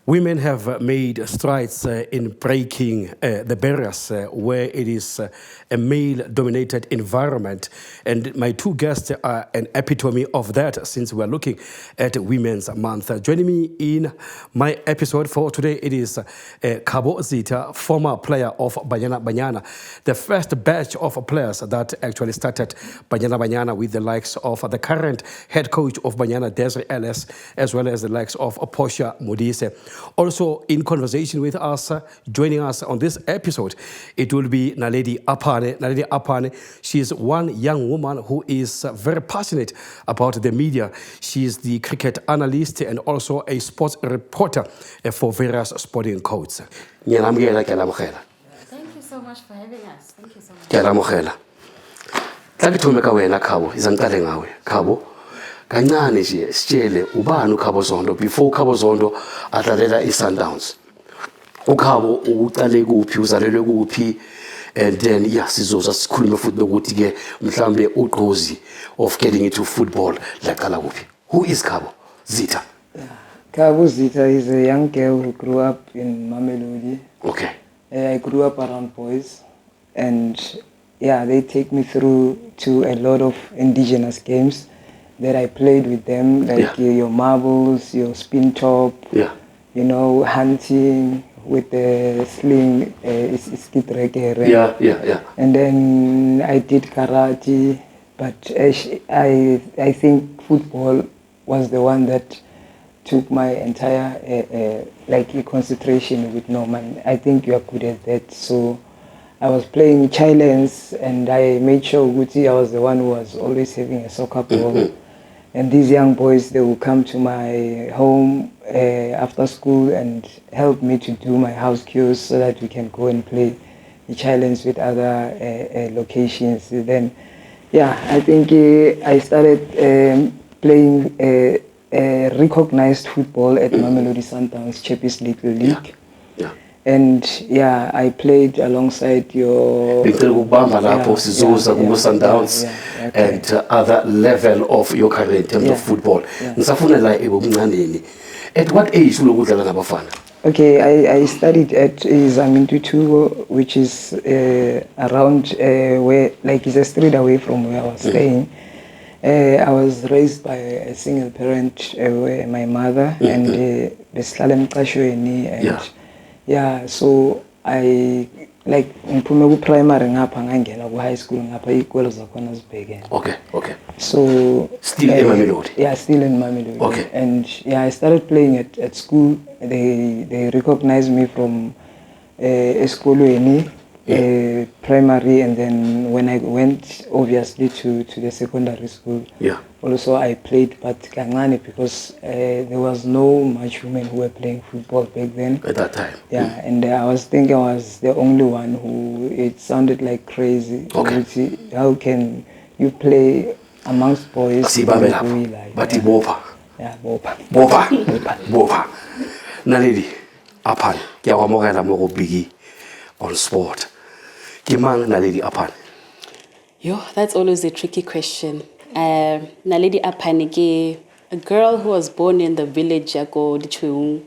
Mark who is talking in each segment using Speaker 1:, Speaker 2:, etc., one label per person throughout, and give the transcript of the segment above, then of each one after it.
Speaker 1: Women have made strides in breaking the barriers where it is a male-dominated environment. And my two guests are an epitome of that since we're looking at Women's Month. Joining me in my episode for today, it is Khabo Zitha, former player of Banyana Banyana, the first batch of players that actually started Banyana Banyana with the likes of the current head coach of Banyana, Desiree Ellis, as well as the likes of Portia Modise. Also in conversation with us, joining us on this episode, it will be Naledi Aphane. Naledi Aphane, she is one young woman who is very passionate about the media. She is the cricket analyst and also a sports reporter for various sporting codes.
Speaker 2: Thank you so much for having us. Thank you so much.
Speaker 1: Khabo, kancane nje sitshele ubani uKhabo Zondo before uKhabo Zondo adlalela iSundowns. uKhabo uqale kuphi, uzalelwe kuphi, and then sizoza sikhulume futhi nokuthi ke mhlambe ugqozi of getting into football laqala kuphi. Who is Khabo Zitha?
Speaker 3: Khabo Zitha is a young girl who grew up in Mamelodi.
Speaker 1: Okay.
Speaker 3: I grew up around boys, and they take me through to a lot of indigenous games that I played with them, like your marbles, your spin top, hunting with the sling, and then I did karate, but I think football was the one that took my entire concentration with Norman. I think you are good at that, so I was playing challenge, and I made sure Guti, I was the one who was always having a soccer ball. And these young boys, they will come to my home after school and help me to do my house chores so that we can go and play the challenge with other locations. Then, I think I started playing recognized football at Mamelodi Sundowns Champions League. And I played alongside your
Speaker 1: Sundowns and other level of your career in terms of football. At what age will you go to?
Speaker 3: Okay, I studied at Zamintutu, which is around where, it's a street away from where I was staying. I was raised by a single parent, my mother, and Beslalem Kashweni, and so I ngiphume primary ngapha ngangena high school ngapha ikwelo zakhona zibhekene.
Speaker 1: Okay.
Speaker 3: So
Speaker 1: still in Mamelodi.
Speaker 3: Still in Mamelodi.
Speaker 1: Okay.
Speaker 3: And I started playing at school. They recognized me from eskolweni, primary, and then when I went obviously to the secondary school. Also I played, but kancane because there was no much women who were playing football back then.
Speaker 1: At that time.
Speaker 3: And I was thinking I was the only one who, it sounded like crazy.
Speaker 1: Okay.
Speaker 3: How can you play amongst boys?
Speaker 1: But bopa. Naledi Aphane, ke a amogela mo go Biggie on sport. Ke mang Naledi Aphane?
Speaker 2: That's always a tricky question. Naledi Aphane ke a girl who was born in the village Yako Dichung,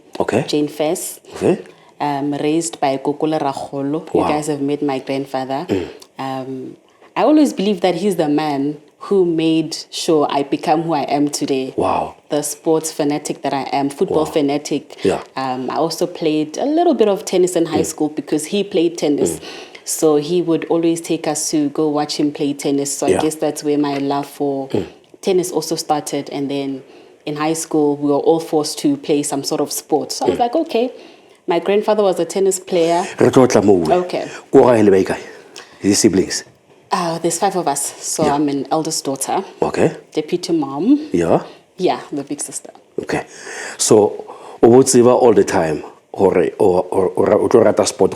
Speaker 2: Jane Fess.
Speaker 1: Okay.
Speaker 2: Raised by Kokola Racholo. You guys have met my grandfather. I always believe that he's the man who made sure I become who I am today.
Speaker 1: Wow.
Speaker 2: The sports fanatic that I am, football fanatic. I also played a little bit of tennis in high school because he played tennis. So he would always take us to go watch him play tennis. So I guess that's where my love for tennis also started. And then in high school, we were all forced to play some sort of sport. So I was like, okay, my grandfather was a tennis player. Okay.
Speaker 1: His siblings?
Speaker 2: There's 5 of us. So I'm an eldest daughter.
Speaker 1: Okay.
Speaker 2: Deputy mom.
Speaker 1: Yeah,
Speaker 2: the big sister.
Speaker 1: Okay. So, all the time, or rata sport,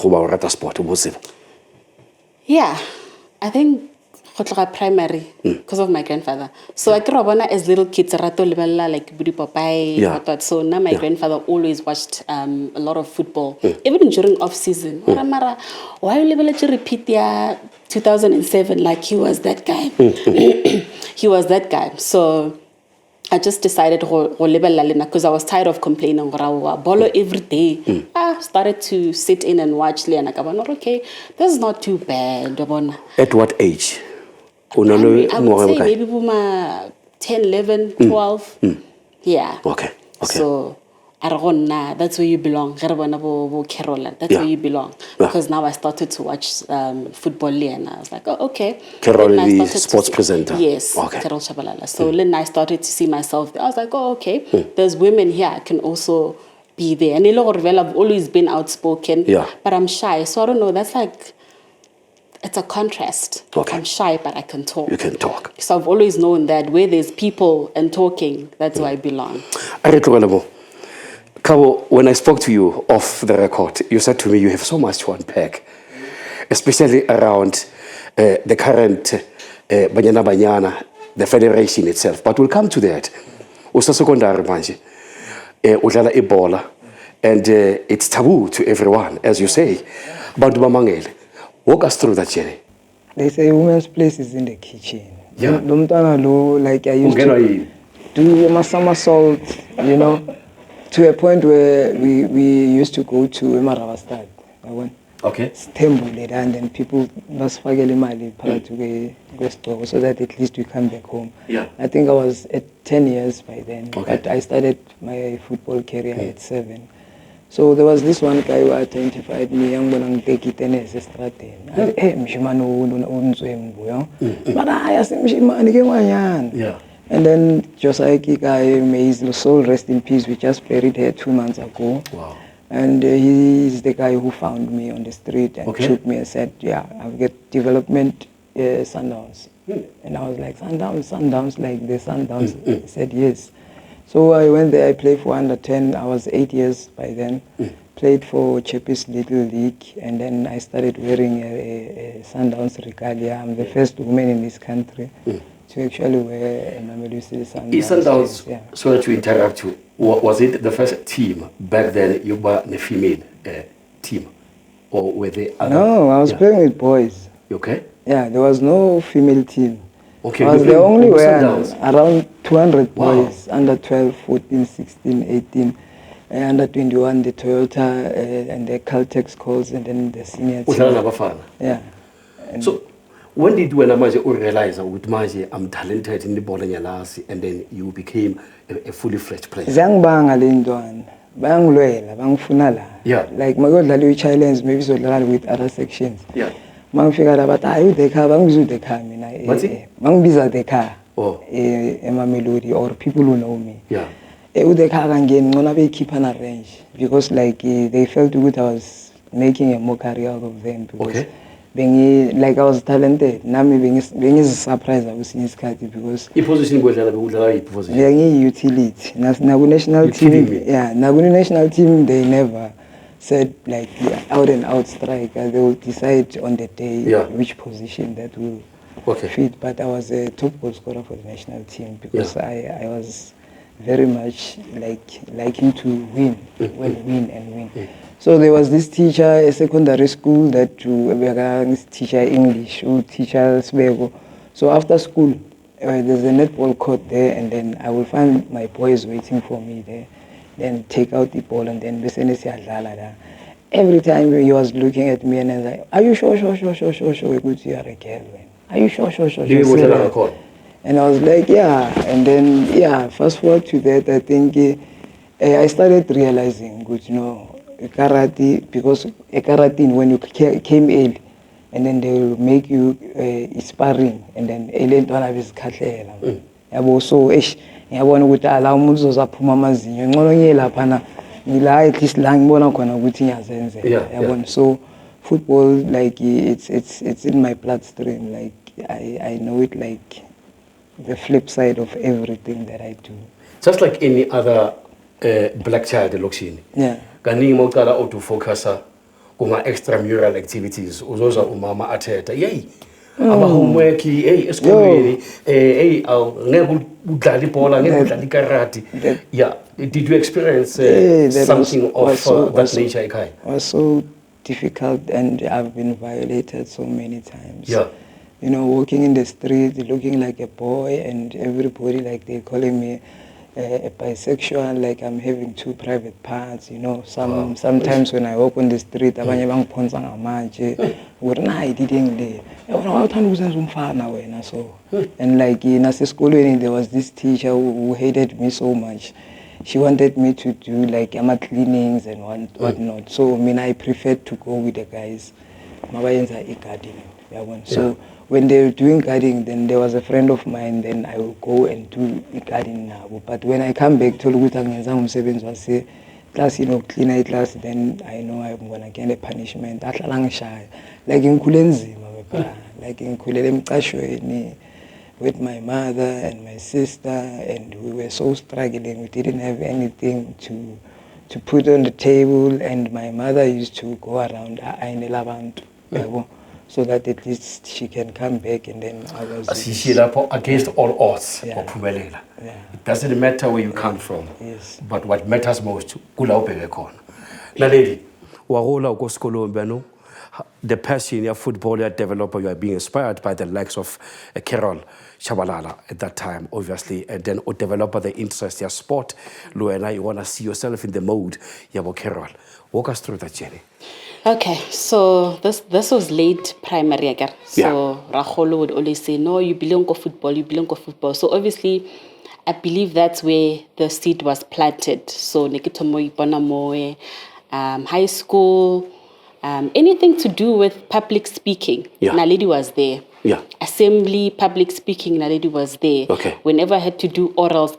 Speaker 2: I think primary because of my grandfather. So I grew up as little kids, like Budi Papai. So now my grandfather always watched a lot of football, even during off season. Why will you repeat 2007? Like he was that guy. He was that guy. So I just decided because I was tired of complaining. Bolo every day. I started to sit in and watch Liana. Okay, this is not too bad.
Speaker 1: At what age?
Speaker 2: I would say maybe 10, 11, 12. Yeah.
Speaker 1: Okay.
Speaker 2: So, that's where you belong. That's where you belong. Because now I started to watch football and I was like, oh, okay.
Speaker 1: Carol, the sports presenter.
Speaker 2: Yes,
Speaker 1: okay.
Speaker 2: Carol Shabalala. So then I started to see myself there. I was like, oh, okay, there's women here. I can also be there. And I've always been outspoken, but I'm shy. So I don't know, that's like, it's a contrast.
Speaker 1: Okay.
Speaker 2: I'm shy, but I can talk.
Speaker 1: You can talk.
Speaker 2: So I've always known that where there's people and talking, that's where I belong.
Speaker 1: Khabo, when I spoke to you off the record, you said to me you have so much to unpack, especially around the current Banyana, the federation itself. But we'll come to that. Usa secondary manje, udlala ebola, and it's taboo to everyone, as you say. Bantu bamangele. Walk us through that journey.
Speaker 3: They say women's place is in the kitchen.
Speaker 1: Yeah.
Speaker 3: Like I used to do my somersault, to a point where we used to go to Emarabastad.
Speaker 1: Okay.
Speaker 3: And then people must forget Mali to store so that at least we come back home.
Speaker 1: Yeah.
Speaker 3: I think I was at 10 years by then.
Speaker 1: Okay.
Speaker 3: But I started my football career at 7. So there was this one guy who identified me, young man, take it and as a strategy. Hey,
Speaker 1: yeah.
Speaker 3: And then Josiah Kika, may his soul rest in peace, we just buried her 2 months ago.
Speaker 1: Wow.
Speaker 3: And he's the guy who found me on the street and took me and said, I've got development Sundowns. And I was like, Sundowns, like the Sundowns? He said, yes. So I went there, I played for under 10. I was 8 years by then. Played for Chepis Little League, and then I started wearing a Sundowns regalia. I'm the first woman in this country to actually wear a Mamelodi Sundowns.
Speaker 1: Sundowns, sorry to interrupt you, was it the first team back then you were the female team? Or were they other?
Speaker 3: No, I was playing with boys.
Speaker 1: Okay.
Speaker 3: Yeah, there was no female team.
Speaker 1: Okay,
Speaker 3: I was the only one, around 200 boys, under 12, 14, 16, 18, under 21, the Toyota and the Caltex calls, and then the senior team. Yeah.
Speaker 1: So, when did you realize that I'm talented in the ball and then you became a fully fledged player? Yeah.
Speaker 3: Like my God, challenge maybe so with other sections.
Speaker 1: Yeah.
Speaker 3: Mang figure out ayu dekha bang dekha mina mang biza dekha Mamelodi or people who know me.
Speaker 1: Yeah.
Speaker 3: Udekha again ngona be keep an range because like they felt good I was making a mockery out of them because being like I was talented. Nami being is surprised I was in this country because
Speaker 1: position
Speaker 3: utility national team. Yeah, national team they never said like out and out striker. They will decide on the day which position that will fit. But I was a top goal scorer for the national team because I was very much liking to win, win. So there was this teacher at secondary school that teacher English, who teacher Svego. So after school, there's a netball court there, and then I will find my boys waiting for me there. Then take out the ball and then every time he was looking at me and I was like, are you sure, you are a girl? Are you sure? And I was like, yeah. And then, fast forward to that, I think I started realizing, karate, because karate, when you came in, and then they will make you sparring, and then so ngiyabona ukuthi ala umuntu uzozaphuma amazinyo ngcono ngiyelaphana ngila at least la ngibona khona ukuthi ngiyazenza yabona. So football, like it's in my bloodstream, like I know it like the flip side of everything that I do,
Speaker 1: just like any other black child elokishini. Kaningi mawuqala auto focuser kuma extramural activities uzoza umama athetha ama homework esikolweni ngeke udlala ibhola ngeke udlala ikarate. Did you experience something of that nature ekhaya?
Speaker 3: It was so difficult and I've been violated so many times. you know, walking in the street, looking like a boy, and everybody like they calling me a bisexual, like I'm having 2 private parts, you know. Sometimes when I walk on the street, abanye bangiphonsa ngamanje, ukuthi nayi diding le. Wena wawuthanda ukuzenza umfana wena so. And like in nasesikolweni there was this teacher who hated me so much. She wanted me to do like cleanings and whatnot. So I preferred to go with the guys. Mabayenza gardening. So when they were doing gardening, then there was a friend of mine, then I will go and do gardening now. But when I come back to class, you know, clean a class, then I know I'm gonna get a punishment. Like in Kulenzima, like in Kulele with my mother and my sister, and we were so struggling. We didn't have anything to put on the table, and my mother used to go around so that at least she can come back, and then I was
Speaker 1: against all odds.
Speaker 3: Yeah.
Speaker 1: It doesn't matter where you come from,
Speaker 3: yes.
Speaker 1: But what matters most, Naledi, wagola ko sekolong bano, the passion your football developer, you are being inspired by the likes of Carol Shabalala at that time, obviously, and then develop the interest in sport. Luena, you want to see yourself in the mode, Yabo Carol. Walk us through that journey.
Speaker 2: Okay, so this was late primary again. So Raholo would always say, no, you belong to football, you belong to football. So obviously, I believe that's where the seed was planted. So Nikitomo Ibonamoe, high school, anything to do with public speaking, Naledi was there.
Speaker 1: Yeah.
Speaker 2: Assembly, public speaking, Naledi was there.
Speaker 1: Okay.
Speaker 2: Whenever I had to do orals,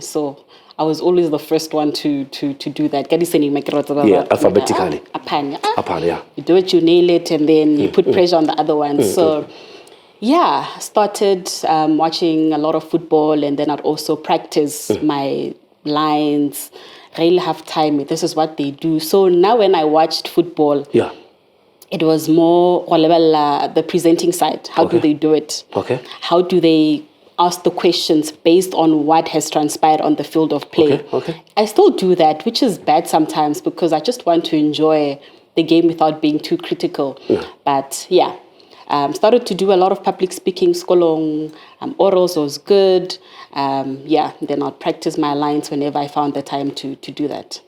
Speaker 2: so I was always the first one to do that.
Speaker 1: Yeah, alphabetically.
Speaker 2: Aphane, yeah. You do it, you nail it, and then you put pressure on the other one. So, yeah, started watching a lot of football, and then I'd also practice my lines, really have time. This is what they do. So now when I watched football, it was more the presenting side. How do they do it?
Speaker 1: Okay.
Speaker 2: How do they ask the questions based on what has transpired on the field of play?
Speaker 1: Okay.
Speaker 2: I still do that, which is bad sometimes because I just want to enjoy the game without being too critical. But yeah, started to do a lot of public speaking, skolong, orals was good. Then I'll practice my lines whenever I found the time to do that.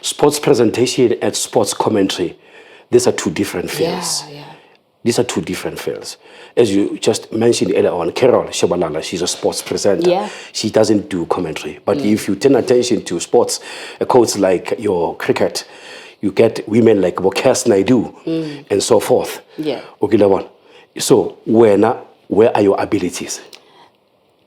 Speaker 1: Sports presentation and sports commentary, these are two different fields.
Speaker 2: Yeah.
Speaker 1: These are two different fields. As you just mentioned earlier on, Carol Shabalala, she's a sports presenter.
Speaker 2: Yeah.
Speaker 1: She doesn't do commentary. But if you turn attention to sports, a coach like your cricket, you get women like Bokas Naidu and so forth.
Speaker 2: Yeah.
Speaker 1: So where are your abilities?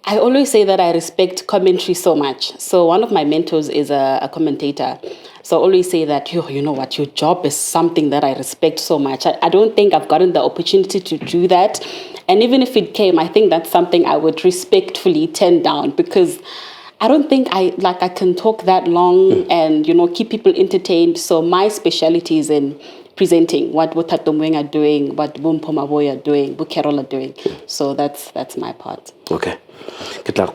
Speaker 2: I always say that I respect commentary so much. So one of my mentors is a commentator. So I always say that, you know what, your job is something that I respect so much. I don't think I've gotten the opportunity to do that. And even if it came, I think that's something I would respectfully turn down because I don't think I can talk that long and, keep people entertained. So my specialty is in presenting what Tatomweng are doing, what Bumpomaboy are doing, what Carol are doing. So that's my part.
Speaker 1: Okay. Khabo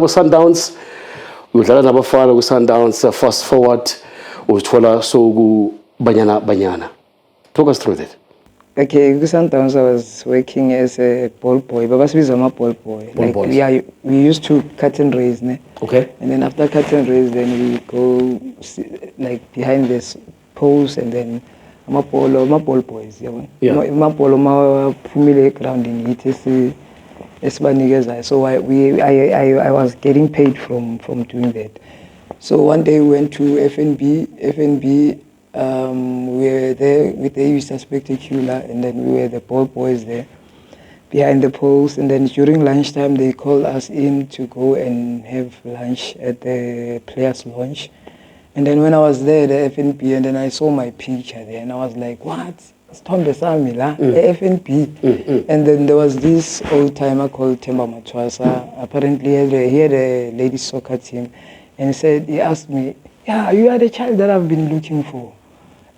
Speaker 1: Sundowns. Udlala nabafana ku Sundowns, fast forward uthola so banyana. Talk us through that.
Speaker 3: Okay, ku Sundowns I was working as a ball boy. Babasibiza ama ball boy. We used to cut and raise, ne?
Speaker 1: Okay.
Speaker 3: And then after cut and raise, then we go behind this post, and then ama ball boys, ama ball phumile ground in it. So I was getting paid from doing that. So one day we went to FNB. We were there with the Easter Spectacular, and then we were the ball boys there behind the post. And then during lunchtime, they called us in to go and have lunch at the players' lounge. And then when I was there, the FNB, and then I saw my picture there, and I was like, what? It's Tom Besamila, FNP. And then there was this old timer called Temba Matwasa. Apparently, he had a ladies soccer team, and he asked me, you are the child that I've been looking for.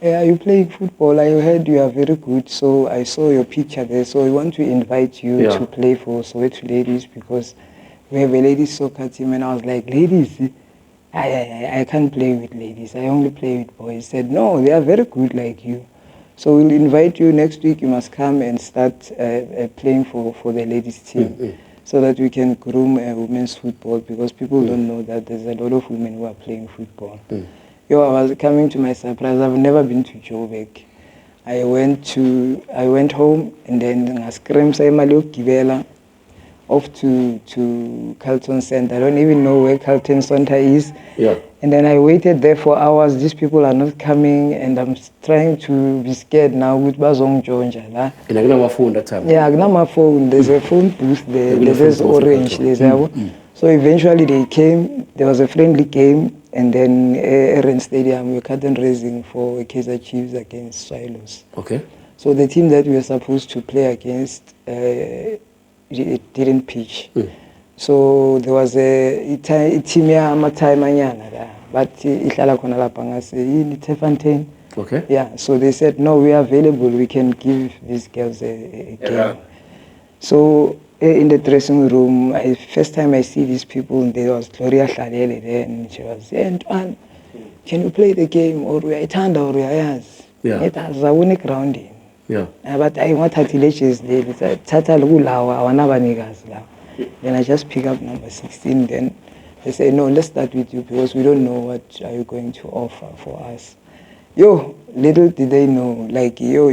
Speaker 3: Are you playing football? I heard you are very good, so I saw your picture there. So we want to invite you to play for Soweto Ladies because we have a ladies soccer team. And I was like, ladies? I can't play with ladies. I only play with boys. He said, no, they are very good like you. So we'll invite you next week. You must come and start playing for the ladies team, so that we can groom women's football, because people don't know that there's a lot of women who are playing football. Yo, I was coming to my surprise. I've never been to Joburg. I went home, and then I screamed, say Givela, off to Carlton Center. I don't even know where Carlton Center is.
Speaker 1: Yeah.
Speaker 3: And then I waited there for hours. These people are not coming, and I'm trying to be scared now with Bazong Jonja.
Speaker 1: And I got my phone that time.
Speaker 3: Yeah, I got my phone. There's a phone booth there. There's orange. So eventually they came. There was a friendly game, and then Aaron Stadium, we were curtain raising for Kaizer Chiefs against Swallows.
Speaker 1: Okay.
Speaker 3: So the team that we were supposed to play against, it didn't pitch. So there was a team ya Manyana, but ihlala khona lapha ngase Tefontein.
Speaker 1: Okay.
Speaker 3: Yeah, so they said, no, we are available, we can give these girls a game. So in the dressing room, first time I see these people, there was Gloria Hlalele there, and she was, Antoine, can you play the game? Or we are Itanda, or we are yes.
Speaker 1: Yeah.
Speaker 3: It has a winning grounding.
Speaker 1: Yeah.
Speaker 3: But I want to lectures there. Tata Lulawa, Wanabanigas. Then I just pick up number 16. Then they say, no, let's start with you, because we don't know what are you going to offer for us. Yo, little did they know, like, yo,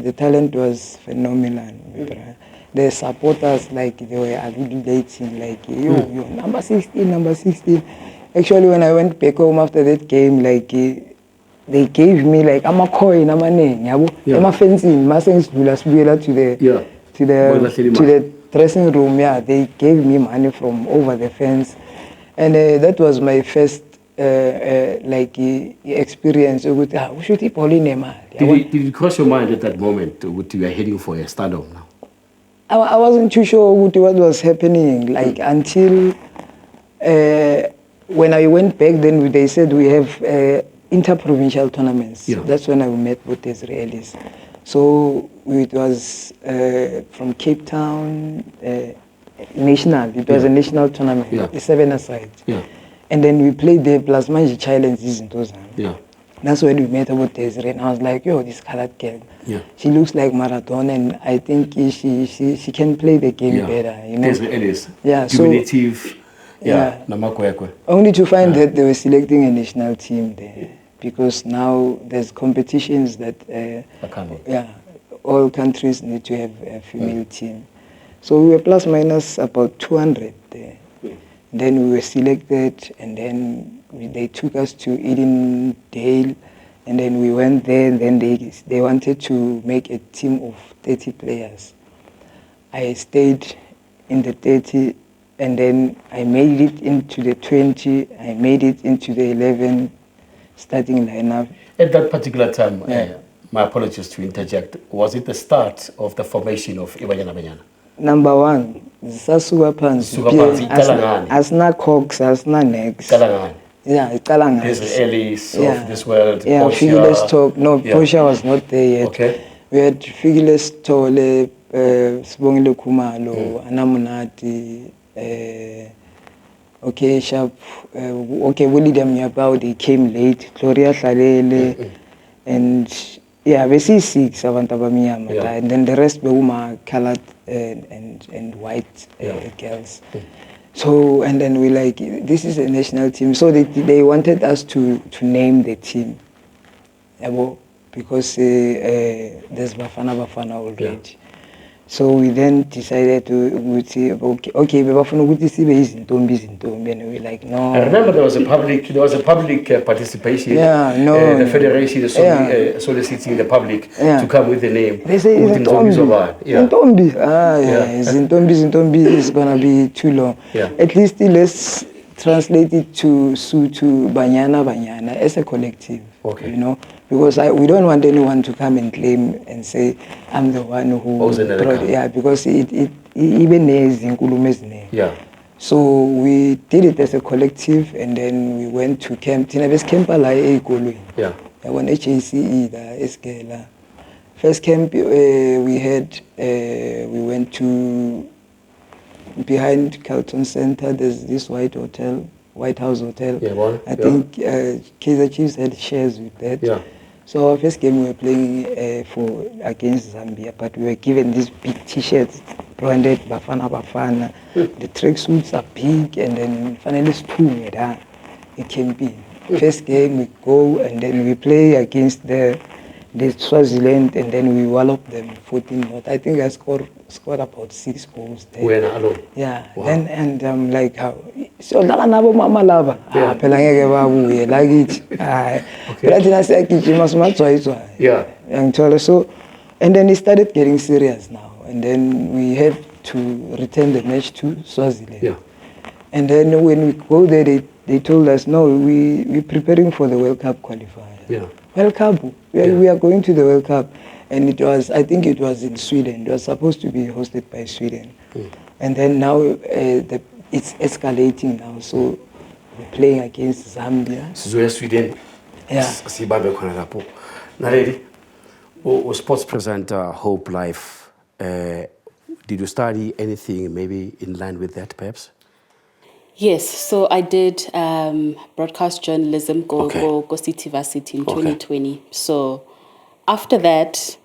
Speaker 3: the talent was phenomenal. The supporters, like, they were agglutinating, like, yo, number 16. Actually, when I went back home after that game, like, they gave me, like, I'm a coin, I'm a name, I'm a fencing, to the dressing room. Yeah, they gave me money from over the fence, and that was my first experience with did
Speaker 1: it cross your mind at that moment what you were heading for a stardom now?
Speaker 3: I wasn't too sure what was happening, like, until when I went back. Then they said we have interprovincial tournaments.
Speaker 1: Yeah.
Speaker 3: That's when I met with the Israelis. So it was from Cape Town, national. It was a national tournament, a 7-a-side.
Speaker 1: Yeah.
Speaker 3: And then we played the plus Manji challenges in those.
Speaker 1: Yeah.
Speaker 3: That's when we met about Desiree, and I was like, yo, this colored girl.
Speaker 1: Yeah.
Speaker 3: She looks like Marathon, and I think she can play the game better. You know.
Speaker 1: It is.
Speaker 3: Yeah.
Speaker 1: Diminutive. Yeah.
Speaker 3: Only to find that they were selecting a national team there, because now there's competitions that all countries need to have a female team. So we were plus minus about 200 there. Then we were selected, and then they took us to Edendale, and then we went there, and then they wanted to make a team of 30 players. I stayed in the 30, and then I made it into the 20, I made it into the 11 starting lineup.
Speaker 1: At that particular time, my apologies to interject, was it the start of the formation of Ibanyana Banyana?
Speaker 3: Number one, Sasuga Pans, Asna Cox, Asna Nex. Yeah, Kalangan.
Speaker 1: There's Ellis of this world.
Speaker 3: Yeah, Figulous Talk. No, Portia was not there yet.
Speaker 1: Okay.
Speaker 3: We had Figulous Tole, Sbongile Kumalo, Anamunati, okay, Sharp, okay, Willie Damiabao, they came late, Gloria Hlalele, and we see 6 Avantabamiyama, and then the rest were colored and white girls. So, and then we like, this is a national team. So they wanted us to name the team, because there's Bafana already. Yeah. So we then decided to say, okay, Bafana and we're like, no.
Speaker 1: I remember there was a public participation.
Speaker 3: Yeah, no.
Speaker 1: The federation is soliciting the public to come with the name.
Speaker 3: They say Zintombi. Zintombi is gonna be too long.
Speaker 1: Yeah.
Speaker 3: At least let's translate it to Banyana as a collective.
Speaker 1: Okay.
Speaker 3: You know, because we don't want anyone to come and claim and say I'm the one who brought it. Yeah, because it even is in Nkulume's name.
Speaker 1: Yeah.
Speaker 3: So we did it as a collective, and then we went to camp. Tinabes camp
Speaker 1: Yeah.
Speaker 3: When HACE the Eskela. First camp we went to behind Carlton Center. There's this White House Hotel.
Speaker 1: Yeah,
Speaker 3: I think Kaizer Chiefs had shares with that.
Speaker 1: Yeah.
Speaker 3: So our first game we were playing against Zambia, but we were given these big T-shirts branded Bafana Bafana. The tracksuits are big, and then finally it can be. First game we go and then we play against the Swaziland, and then we wallop them 14-0. I think I scored about 6 goals there.
Speaker 1: When alone?
Speaker 3: Yeah. Wow. Then and like how so nabo mama lava. Phela ngeke babuye like it. Phela thina siyagijima simatswa.
Speaker 1: Yeah.
Speaker 3: Ngithola so, and then it started getting serious now, and then we had to return the match to Swaziland.
Speaker 1: Yeah.
Speaker 3: And then when we go there, they told us no, we're preparing for the World Cup qualifier.
Speaker 1: Yeah.
Speaker 3: World Cup. We are going to the World Cup, and I think it was in Sweden. It was supposed to be hosted by Sweden, and then now it's escalating now. So we're playing against Zambia.
Speaker 1: So Sweden.
Speaker 3: Yeah.
Speaker 1: Naledi, sports presenter, Hope Life. Did you study anything maybe in line with that, perhaps?
Speaker 2: Yes, so I did broadcast journalism go City Varsity in 2020. So after that,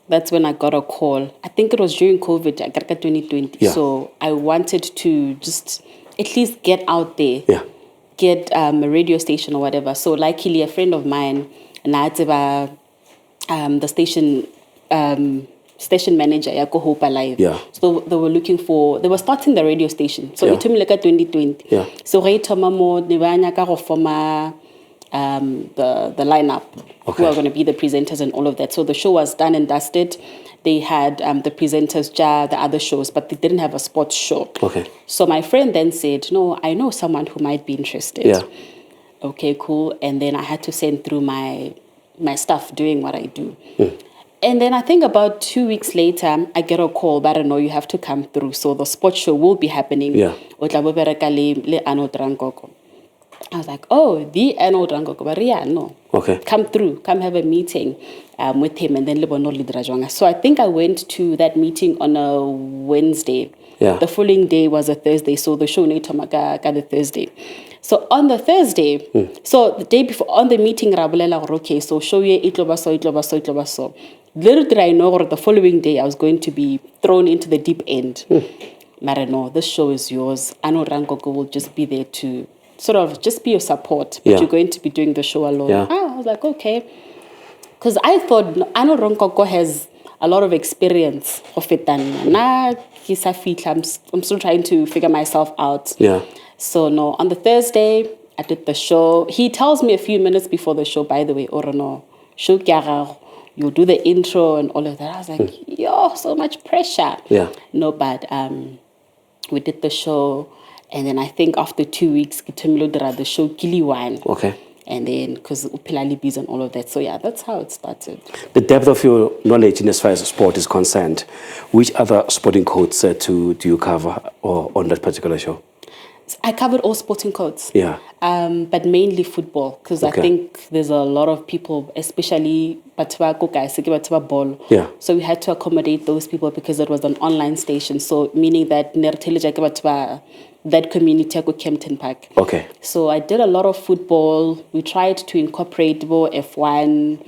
Speaker 2: that's when I got a call. I think it was during COVID, I got 2020. Yeah. So I wanted to just at least get out there, get a radio station or whatever. So luckily, a friend of mine, the station manager, Yako Hope Alive. Yeah. So they were starting the radio station. So it took me like 2020. Yeah. So right Tomamo, the lineup, who are going to be the presenters and all of that. So the show was done and dusted. They had the presenters, the other shows, but they didn't have a sports show. Okay. So my friend then said, no, I know someone who might be interested. Yeah. Okay, cool. And then I had to send through my stuff doing what I do. And then I think about 2 weeks later, I get a call, but I don't know, you have to come through. So the sports show will be happening. Yeah. I was like, oh, the Arnold Rangoko, no. Okay. Come through, come have a meeting with him, and then So I think I went to that meeting on a Wednesday. Yeah. The following day was a Thursday, so the show got the Thursday. So on the Thursday, so the day before, on the meeting, okay, so show you itlobaso. Little did I know the following day I was going to be thrown into the deep end. But no, this show is yours. Arnold Rangoko will just be there to sort of just be your support, but you're going to be doing the show alone. Yeah. I was like, okay. Because I thought Arnold Rangoko has a lot of experience of it. I'm still trying to figure myself out. Yeah. So no, on the Thursday, I did the show. He tells me a few minutes before the show, by the way, no, show you'll do the intro and all of that. I was like, yo, so much pressure. Yeah. No, but we did the show. And then I think after 2 weeks, the show Kiliwan. Okay. And then, because Upilali Bees and all of that. So yeah, that's how it started. The depth of your knowledge in as far as sport is concerned, which other sporting codes do you cover on that particular show? I covered all sporting codes. Yeah. But mainly football, because I think there's a lot of people, especially ball. Yeah. So we had to accommodate those people because it was an online station. So meaning that that community Kempton Park. Okay. So I did a lot of football. We tried to incorporate F1,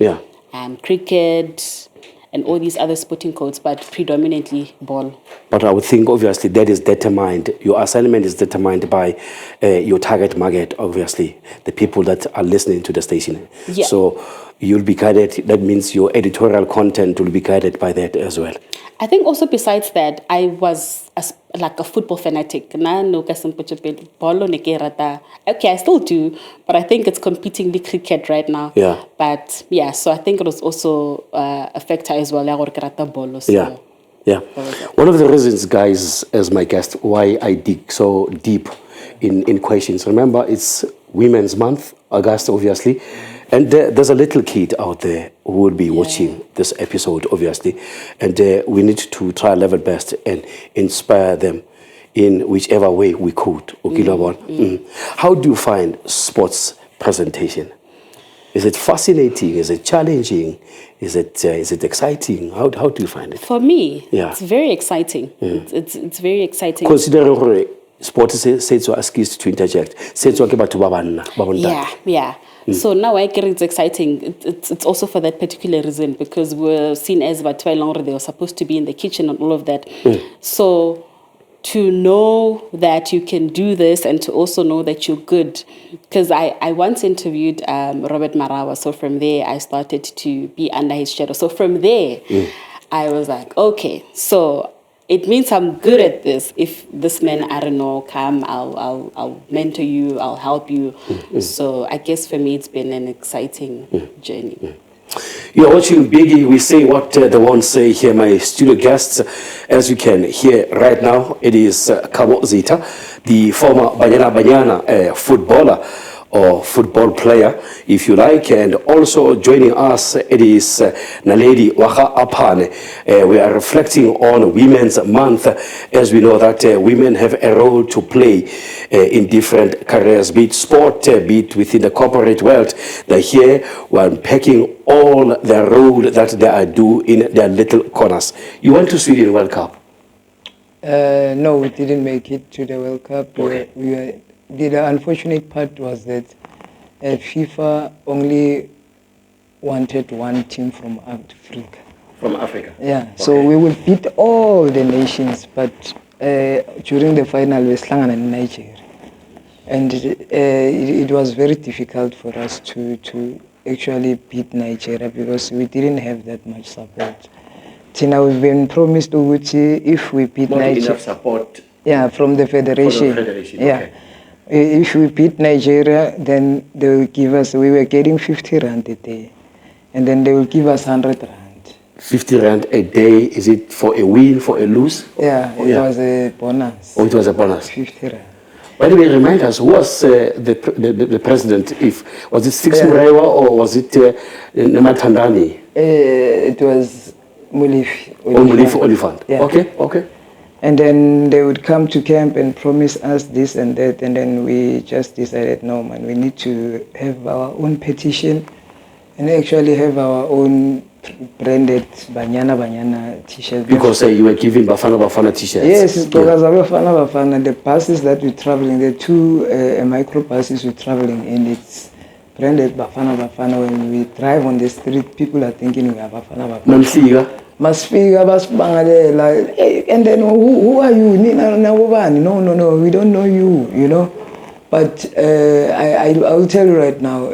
Speaker 2: cricket, and all these other sporting codes, but predominantly ball. But I would think, obviously, that is determined. Your assignment is determined by your target market, obviously, the people that are listening to the station. Yeah. So you'll be guided. That means your editorial content will be guided by that as well. I think also besides that, I was like a football fanatic. Okay, I still do, but I think it's competingly cricket right now. Yeah. But yeah, so I think it was also a factor as well. So. Yeah. Yeah. One of the reasons, guys, as my guest, why I dig so deep in questions. Remember, it's Women's Month, August, obviously. And there's a little kid out there who will be watching this episode, obviously. And we need to try our level best and inspire them in whichever way we could. How do you find sports presentation? Is it fascinating? Is it challenging? Is it exciting? How do you find it? For me, it's very exciting. It's very exciting. Considering
Speaker 1: Sports says excuse to interject. Says what about
Speaker 2: Yeah. So now I get it's exciting. It's also for that particular reason, because we're seen as Batwa they were supposed to be in the kitchen and all of that. So to know that you can do this and to also know that you're good. Because I once interviewed Robert Marawa. So from there, I started to be under his shadow. So from there, I was like, okay, so it means I'm good at this. If this man, I don't know, come, I'll mentor you, I'll help you. So I guess for me, it's been an exciting journey.
Speaker 1: You're watching Biggie. We say what the ones say here, my studio guests. As you can hear right now, it is Khabo Zitha, the former Banyana footballer or football player, if you like. And also joining us, it is Naledi Aphane. We are reflecting on Women's Month, as we know that women have a role to play in different careers, be it sport, be it within the corporate world. They're here, we're unpacking all the role that they are doing in their little corners. You went to Sweden World Cup?
Speaker 3: No, we didn't make it to the World Cup.
Speaker 1: Okay.
Speaker 3: The unfortunate part was that FIFA only wanted one team from Africa.
Speaker 1: From Africa?
Speaker 3: Yeah, okay. So we would beat all the nations, but during the final, we slung in Nigeria. And it was very difficult for us to actually beat Nigeria because we didn't have that much support. Tina, we've been promised if we beat Nigeria.
Speaker 1: Enough support?
Speaker 3: Yeah, from the federation.
Speaker 1: From the federation,
Speaker 3: yeah.
Speaker 1: Okay.
Speaker 3: If we beat Nigeria, then they will give us, we were getting 50 rand a day. And then they will give us 100 rand.
Speaker 1: 50 rand a day, is it for a win, for a lose?
Speaker 3: Yeah, it was a bonus.
Speaker 1: Oh, it was a bonus.
Speaker 3: 50 rand.
Speaker 1: By the way, remind us, who was the president? Was it Six Murewa or was it Namatandani?
Speaker 3: It was Mulifi.
Speaker 1: Mulifi Olifant.
Speaker 3: Yeah.
Speaker 1: Okay.
Speaker 3: And then they would come to camp and promise us this and that, and then we just decided, no man, we need to have our own petition and actually have our own branded Banyana t-shirts.
Speaker 1: Because you were giving Bafana t-shirts?
Speaker 3: Yes, because of Bafana, the buses that we're traveling, the two microbuses we're traveling in, it's branded Bafana. When we drive on the street, people are thinking we are Bafana. Masfiga basbangalela, and then who are you? No, we don't know you, you know. But I will tell you right now,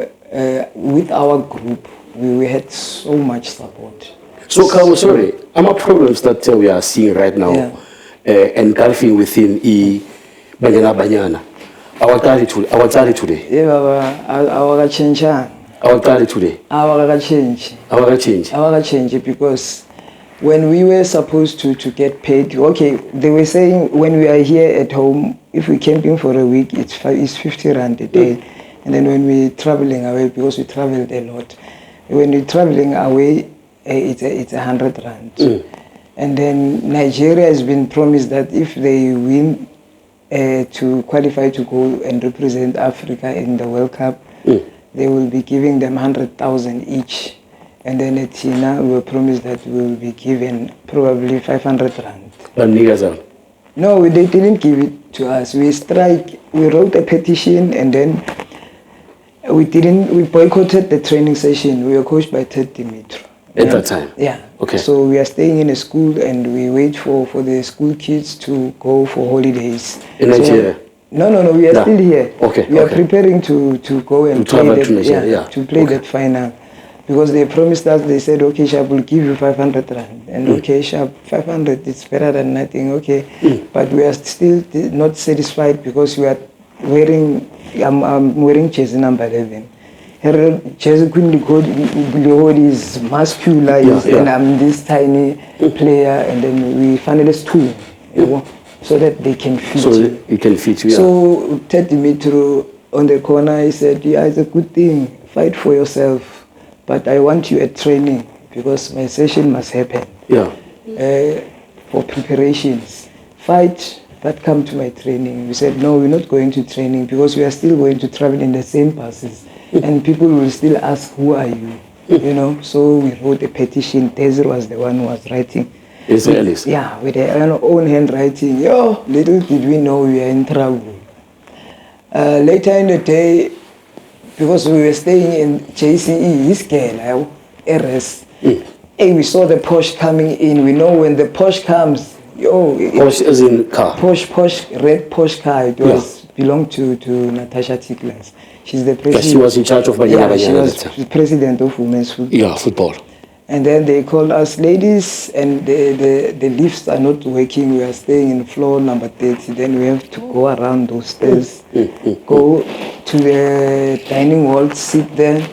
Speaker 3: with our group, we had so much support.
Speaker 1: So, Khabo, sorry, our problems that we are seeing right now, engulfing within Banyana. Our tally today.
Speaker 3: Yeah, Baba, our change.
Speaker 1: Our tally today.
Speaker 3: Our change because when we were supposed to get paid, okay, they were saying when we are here at home, if we camping for a week, it's 50 rand a day. And then when we're traveling away, because we traveled a lot, when we're traveling away, it's 100 rand. And then Nigeria has been promised that if they win to qualify to go and represent Africa in the World Cup, they will be giving them 100,000 each. And then at Tina, we were promised that we will be given probably 500 rand. No, they didn't give it to us. We wrote a petition, and then we boycotted the training session. We were coached by Ted Dimitro.
Speaker 1: At that time?
Speaker 3: Yeah.
Speaker 1: Okay.
Speaker 3: So we are staying in a school and we wait for the school kids to go for holidays.
Speaker 1: In Nigeria?
Speaker 3: No, we are still here.
Speaker 1: Okay.
Speaker 3: We are preparing to go and play that final. Because they promised us, they said, okay, Shab, we'll give you 500 rand. And okay, Shab, 500, it's better than nothing, okay. But we are still not satisfied because we are wearing, I'm wearing jersey number 11. Her jersey is muscular, and I'm this tiny player, and then we finalize two, so that they can fit.
Speaker 1: So it can fit you.
Speaker 3: So Ted Dimitro on the corner, he said, yeah, it's a good thing, fight for yourself. But I want you at training because my session must happen. For preparations. Fight, but come to my training. We said, no, we're not going to training because we are still going to travel in the same buses. And people will still ask, who are you? You know, so we wrote a petition. Tezer was the one who was writing.
Speaker 1: It's Ellis.
Speaker 3: Yeah, with their own handwriting. Yo, little did we know we were in trouble. Later in the day, because we were staying in JCE, this girl, RS, hey, we saw the Porsche coming in. We know when the Porsche comes,
Speaker 1: Porsche as in car?
Speaker 3: Porsche, red Porsche car. It was belonged to Natasha Ticklas. She's the president.
Speaker 1: Yeah, she was in charge of Banyana.
Speaker 3: She was the president of women's football.
Speaker 1: Yeah, football.
Speaker 3: And then they called us, ladies, and the lifts are not working. We are staying in floor number 30. Then we have to go around those stairs, go to the dining hall, sit there.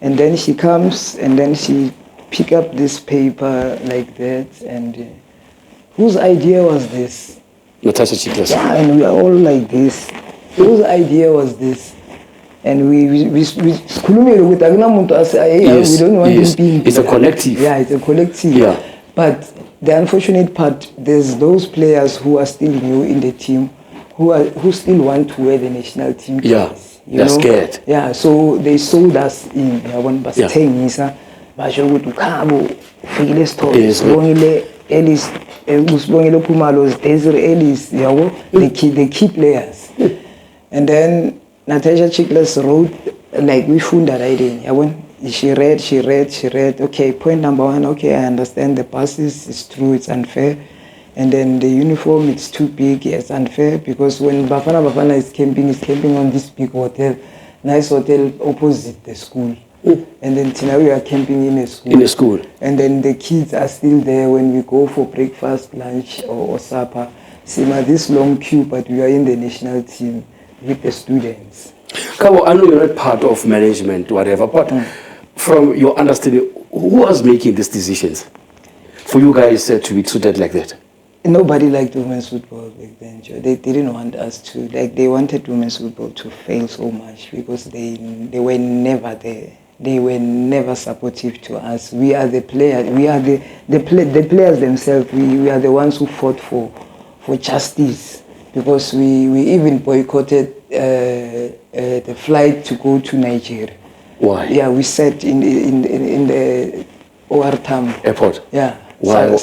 Speaker 3: And then she comes, and then she pick up this paper like that. And whose idea was this?
Speaker 1: Natasha Chiklas.
Speaker 3: Yeah, and we are all like this. Whose idea was this? And we with
Speaker 1: Yes,
Speaker 3: we don't want
Speaker 1: yes.
Speaker 3: to be.
Speaker 1: It's a collective.
Speaker 3: Yeah, it's a collective.
Speaker 1: Yeah.
Speaker 3: But the unfortunate part, there's those players who are still new in the team, who still want to wear the national team clothes.
Speaker 1: Yeah, they're scared.
Speaker 3: Yeah, so they sold us in. Basho ukuthi ukhabo ufikile store sibongile Ellis usibongile Khumalo's Desiree Ellis yabo the key players. And then Natasha Chiklas wrote, like, we funda writing. She read. Okay, point number 1, okay, I understand the passes, it's true, it's unfair. And then the uniform, it's too big, it's unfair, because when Bafana is camping on this big hotel, nice hotel opposite the school. And then Tina, we are camping in a school.
Speaker 1: In a school.
Speaker 3: And then the kids are still there when we go for breakfast, lunch, or supper. See, this long queue, but we are in the national team with the students.
Speaker 1: Khabo, I know you're not part of management, whatever, but from your understanding, who was making these decisions for you guys to be treated like that?
Speaker 3: Nobody liked women's football back then, Joe. They didn't want us to, they wanted women's football to fail so much because they were never there. They were never supportive to us. We are the players. We are the players themselves. We are the ones who fought for justice, because we even boycotted the flight to go to Nigeria.
Speaker 1: Why?
Speaker 3: Yeah, we sat in the Oartam
Speaker 1: airport.
Speaker 3: Yeah.
Speaker 1: Why you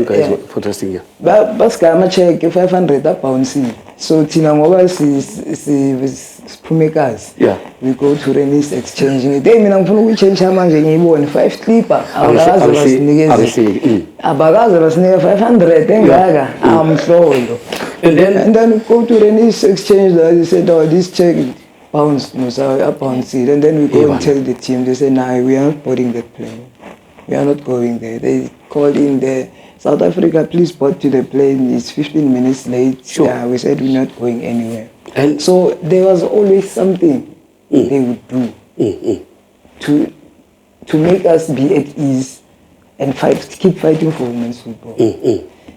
Speaker 1: guys protesting here?
Speaker 3: Basigama check 500 abouncing. So Tina ngoba siphumekazi.
Speaker 1: Yeah.
Speaker 3: We go to Renis exchanging. They mina ngifuna ukuyichange manje ngiyibone 5 clipper. Abakaze basinikeze. Abakaze basinika 500 engaka. Amhlolo. And then go to Renis exchange. They said, "Oh, this check bounce no so bounce." And then we go and tell the team. They say, "Nah, we are not boarding that plane. We are not going there." They called in the South Africa, please board to the plane. It's 15 minutes late.
Speaker 1: Sure.
Speaker 3: Yeah, we said we're not going anywhere.
Speaker 1: And
Speaker 3: so there was always something they would do to make us be at ease and keep fighting for women's football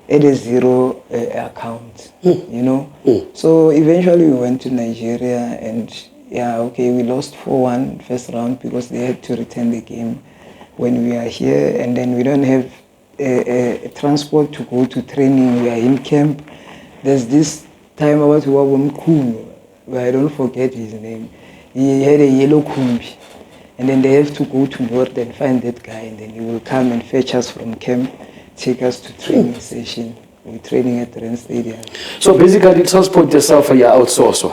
Speaker 3: at a zero account, you know. So eventually we went to Nigeria, and we lost 4-1 first round because they had to return the game when we are here, and then we don't have a transport to go to training. We are in camp. There's this time about Mkunu, where I don't forget his name. He had a yellow kumbi, and then they have to go to North and find that guy, and then he will come and fetch us from camp, take us to training session. We're training at the Stadium.
Speaker 1: So basically, transport yourself for your outsourcer.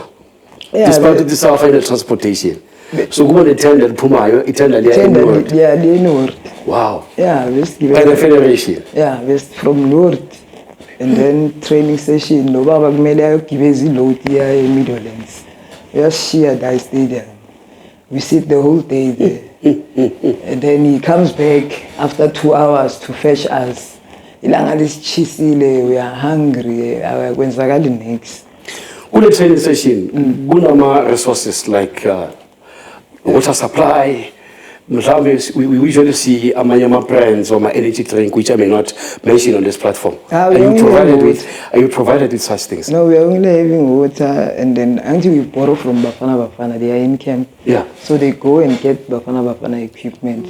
Speaker 1: Yeah, despite the South African transportation. So go on and tell them Pumayo,
Speaker 3: the North.
Speaker 1: Wow.
Speaker 3: Yeah,
Speaker 1: by the federation.
Speaker 3: Yeah, west from North. And then training session, no baba kumele ayogibeza load here in Midlands. We just share that stadium. We sit the whole day there. And then he comes back after 2 hours to fetch us. Ilanga lisichisile, we are hungry, kwenzakala next.
Speaker 1: Kule training session, kunama resources like water supply. We usually see amanyama brands or my energy drink, which I may not mention on this platform. Are you provided with such things?
Speaker 3: No, we are only having water, and then until we borrow from Bafana, they are in camp.
Speaker 1: Yeah.
Speaker 3: So they go and get Bafana equipment.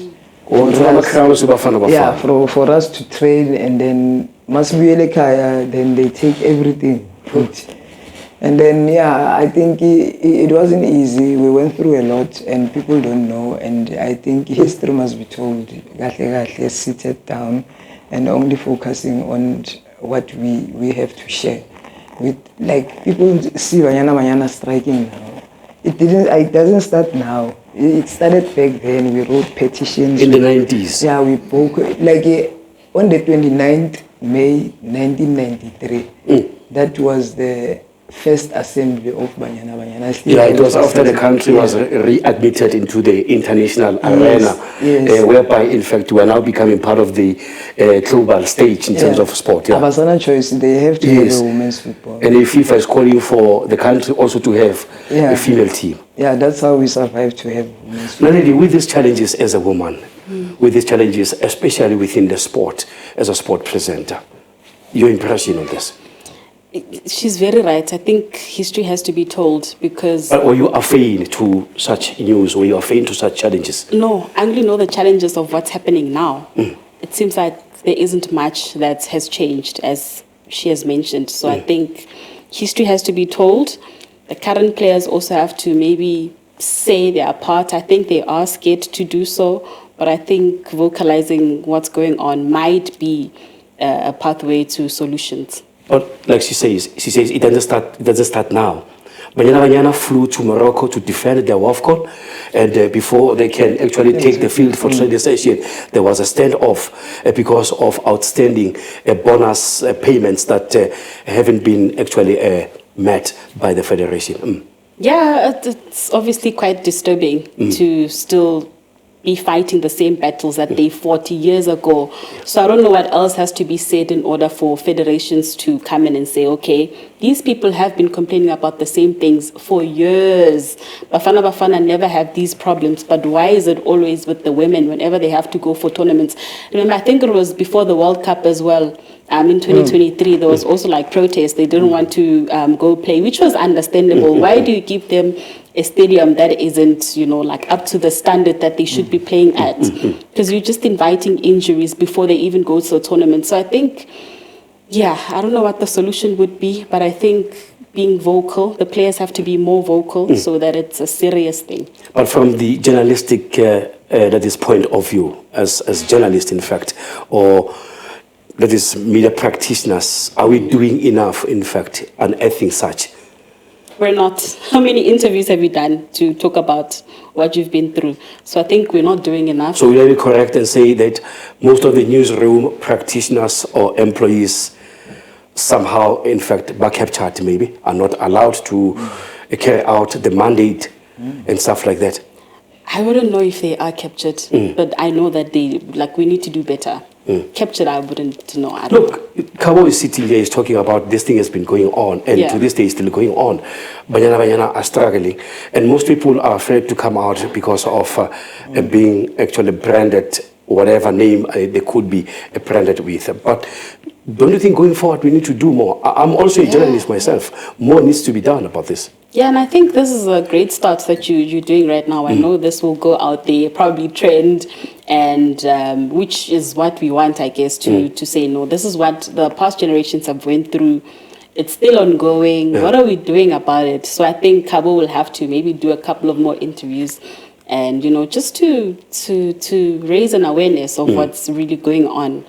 Speaker 1: Yeah,
Speaker 3: for us to train, and then then they take everything. And then, I think it wasn't easy. We went through a lot, and people don't know. And I think history must be told. Seated down and only focusing on what we have to share. With like people see Banyana striking now. It doesn't start now. It started back then. We wrote petitions
Speaker 1: in the 90s.
Speaker 3: Yeah, we spoke like on the 29th May 1993. That was the first assembly of Banyana.
Speaker 1: Yeah, it was after the country was readmitted into the international arena, whereby, in fact, we are now becoming part of the global stage in terms of sport. Yeah.
Speaker 3: Abasana choice, they have to have a women's football.
Speaker 1: And the FIFA is calling for the country also to have a female team.
Speaker 3: Yeah, that's how we survive to have women's football.
Speaker 1: Naledi, with these challenges as a woman, with these challenges, especially within the sport, as a sport presenter, your impression on this?
Speaker 2: She's very right. I think history has to be told because...
Speaker 1: But were you afraid to such news? Were you afraid to such challenges?
Speaker 2: No, I only know the challenges of what's happening now. It seems like there isn't much that has changed, as she has mentioned. So I think history has to be told. The current players also have to maybe say their part. I think they are scared to do so, but I think vocalizing what's going on might be a pathway to solutions.
Speaker 1: But like she says it doesn't start now. Banyana flew to Morocco to defend their WAFCON, and before they can actually take the field for training session, there was a standoff because of outstanding bonus payments that haven't been actually met by the federation.
Speaker 2: Yeah, it's obviously quite disturbing to still be fighting the same battles that they fought years ago. So I don't know what else has to be said in order for federations to come in and say, okay, these people have been complaining about the same things for years. Bafana never have these problems, but why is it always with the women whenever they have to go for tournaments? Remember, I think it was before the World Cup as well. In 2023, there was also like protests. They didn't want to go play, which was understandable. Why do you give them a stadium that isn't, like up to the standard that they should be playing at? Because you're just inviting injuries before they even go to the tournament. So I think, I don't know what the solution would be, but I think being vocal, the players have to be more vocal so that it's a serious thing.
Speaker 1: But from the journalistic, that is point of view, as journalists, in fact, or that is media practitioners, are we doing enough, in fact, unearthing such?
Speaker 2: We're not. How many interviews have you done to talk about what you've been through? So I think we're not doing enough.
Speaker 1: So will I be correct and say that most of the newsroom practitioners or employees somehow, in fact, back captured maybe, are not allowed to carry out the mandate and stuff like that?
Speaker 2: I wouldn't know if they are captured, but I know that we need to do better. Captured, I wouldn't know.
Speaker 1: Look, Khabo is sitting there, is talking about this thing has been going on, and to this day it's still going on. Banyana are struggling, and most people are afraid to come out because of being actually branded, whatever name they could be branded with. But don't you think going forward we need to do more? I'm also a journalist myself. More needs to be done about this.
Speaker 2: Yeah, and I think this is a great start that you're doing right now. I know this will go out there, probably trend, and which is what we want, I guess, to say, no, this is what the past generations have went through. It's still ongoing. What are we doing about it? So I think Khabo will have to maybe do a couple of more interviews and, just to raise an awareness of what's really going on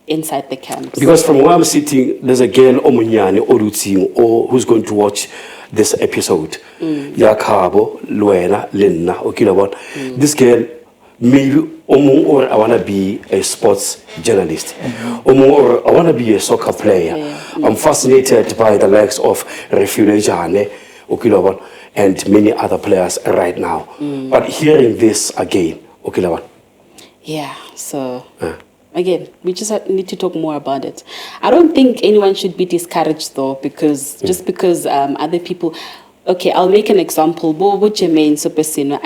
Speaker 2: inside the camps.
Speaker 1: Because from where I'm sitting, there's a girl, Omunyane, Oruting, or who's going to watch this episode. Ya Khabo, Luena, Lena, Okilabon. This girl, maybe or I want to be a sports journalist. Or I want to be a soccer player. I'm fascinated by the likes of Refugee Jane, Okilabon, and many other players right now. But hearing this again, Okilabon.
Speaker 2: Yeah, so... Again, we just need to talk more about it. I don't think anyone should be discouraged, though, because just because other people... Okay, I'll make an example. I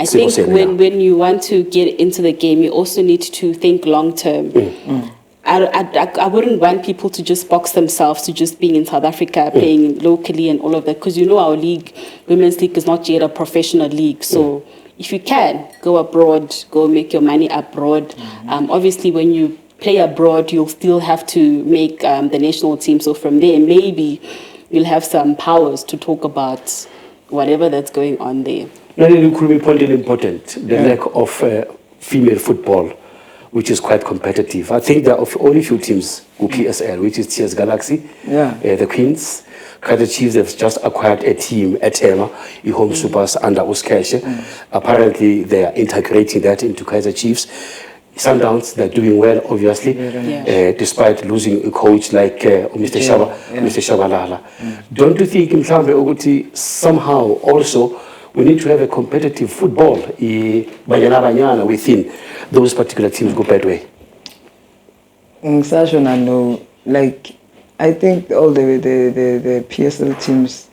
Speaker 2: think when you want to get into the game, you also need to think long-term. I wouldn't want people to just box themselves to just being in South Africa, playing locally and all of that, because our league, Women's League, is not yet a professional league, so... If you can, go abroad, go make your money abroad. Obviously, when you play abroad, you'll still have to make the national team. So from there, maybe you'll have some powers to talk about whatever that's going on there.
Speaker 1: It could be important, the lack of female football which is quite competitive. I think there are only few teams who PSL, which is TS Galaxy, the Queens. Kaizer Chiefs have just acquired a team at Tema, Home Supers under Uskeshe. Apparently, they are integrating that into Kaizer Chiefs. Sundowns, they're doing well, obviously, despite losing a coach like Mr. Shabalala. Don't you think, Mhlambe Oguti, somehow also we need to have a competitive football within those particular teams go that way?
Speaker 3: Sasha, no, like, I think all the PSL teams